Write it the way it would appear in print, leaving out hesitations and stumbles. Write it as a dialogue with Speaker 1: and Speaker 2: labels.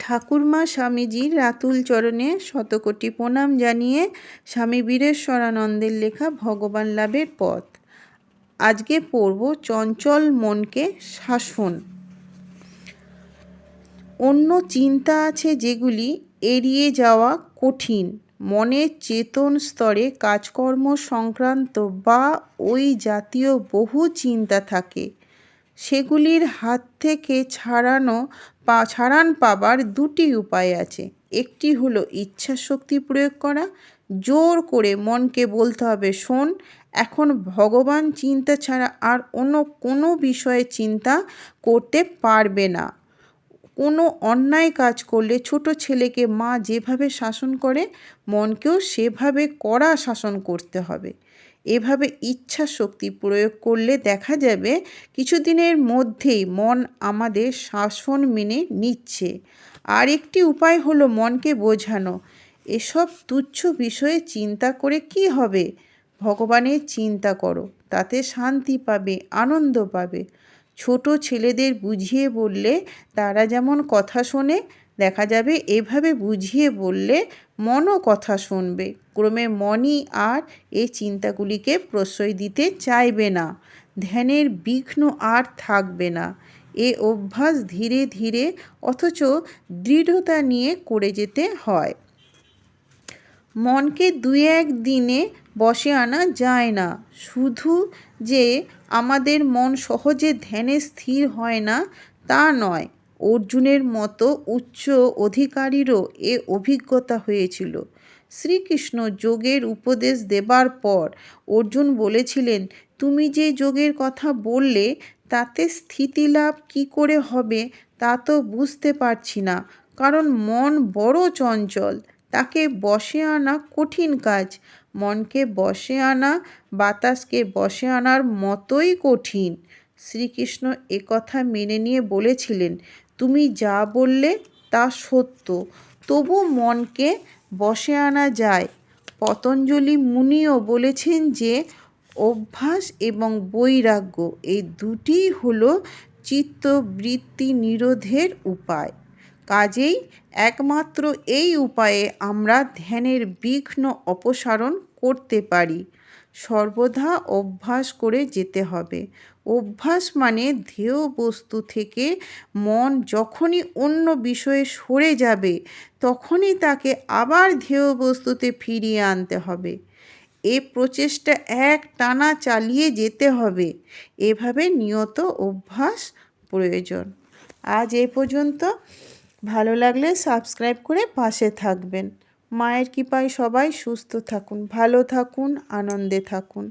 Speaker 1: ঠাকুরমা স্বামীজির রাতুল চরণে শতকোটি প্রণাম জানিয়ে স্বামী বীরেশ্বরানন্দের লেখা ভগবান লাভের পথ। আজকে পড়ব চঞ্চল মনকে শাসন। অন্য চিন্তা আছে যেগুলি এড়িয়ে যাওয়া কঠিন। মনের চেতন স্তরে কাজকর্ম সংক্রান্ত বা ওই জাতীয় বহু চিন্তা থাকে। সেগুলির হাত থেকে ছাড়ান পাবার দুটি উপায় আছে। একটি হলো ইচ্ছা শক্তি প্রয়োগ করা। জোর করে মনকে বলতে হবে, শোন, এখন ভগবান চিন্তা ছাড়া আর অন্য কোনো বিষয়ে চিন্তা করতে পারবে না। কোনো অন্যায় কাজ করলে ছোট ছেলেকে মা যেভাবে শাসন করে, মনকেও সেভাবে কড়া শাসন করতে হবে। এভাবে ইচ্ছা শক্তি প্রয়োগ করলে দেখা যাবে কিছুদিনের মধ্যেই মন আমাদের শাসন মেনে নিচ্ছে। আর একটি উপায় হলো মনকে বোঝানো, এসব তুচ্ছ বিষয়ে চিন্তা করে কি হবে? ভগবানের চিন্তা করো, তাতে শান্তি পাবে, আনন্দ পাবে। ছোট ছেলেদের বুঝিয়ে বললে তারা যেমন কথা শোনে, দেখা যাবে এভাবে বুঝিয়ে বললে মনও কথা শুনবে। ক্রমে মনই আর এই চিন্তাগুলিকে প্রশ্রয় দিতে চাইবে না। ধ্যানের বিঘ্ন আর থাকবে না। এ অভ্যাস ধীরে ধীরে অথচ দৃঢ়তা নিয়ে করে যেতে হয়। মনকে 2-1 দিনে বশে আনা যায় না। শুধু যে আমাদের মন সহজে ধ্যানে স্থির হয় না তা নয়, অর্জুনের মতো উচ্চ অধিকারীরও এ অভিজ্ঞতা হয়েছিল। শ্রীকৃষ্ণ যোগের উপদেশ দেবার পর অর্জুন বলেছিলেন, তুমি যে যোগের কথা বললে তাতে স্থিতিলাভ কী করে হবে তা তো বুঝতে পারছি না, কারণ মন বড় চঞ্চল, তাকে বশে আনা কঠিন কাজ। মনকে বশে আনা বাতাসকে বশে আনার মতোই কঠিন। শ্রীকৃষ্ণ একথা মেনে নিয়ে বলেছিলেন, তুমি যা বললে তা সত্য, তবু মনকে বশে আনা যায়। পতঞ্জলি মুনিও বলেছেন যে অভ্যাস এবং বৈরাগ্য এই দুটিই হলো চিত্তবৃত্তি নিরোধের উপায়। কাজেই একমাত্র এই উপায়ে আমরা ধ্যানের বিঘ্ন অপসারণ করতে পারি। সর্বদা অভ্যাস করে যেতে হবে। অভ্যাস মানে ধ্যেয় বস্তু থেকে মন যখনই অন্য বিষয়ে সরে যাবে তখনই তাকে আবার ধ্যেয় বস্তুতে ফিরিয়ে আনতে হবে। এ প্রচেষ্টা একটানা চালিয়ে যেতে হবে। এভাবে নিয়ত অভ্যাস প্রয়োজন। আজ এ পর্যন্ত। ভালো লাগলে সাবস্ক্রাইব করে পাশে থাকবেন। মায়ের কৃপায় সবাই সুস্থ থাকুন, ভালো থাকুন, আনন্দে থাকুন।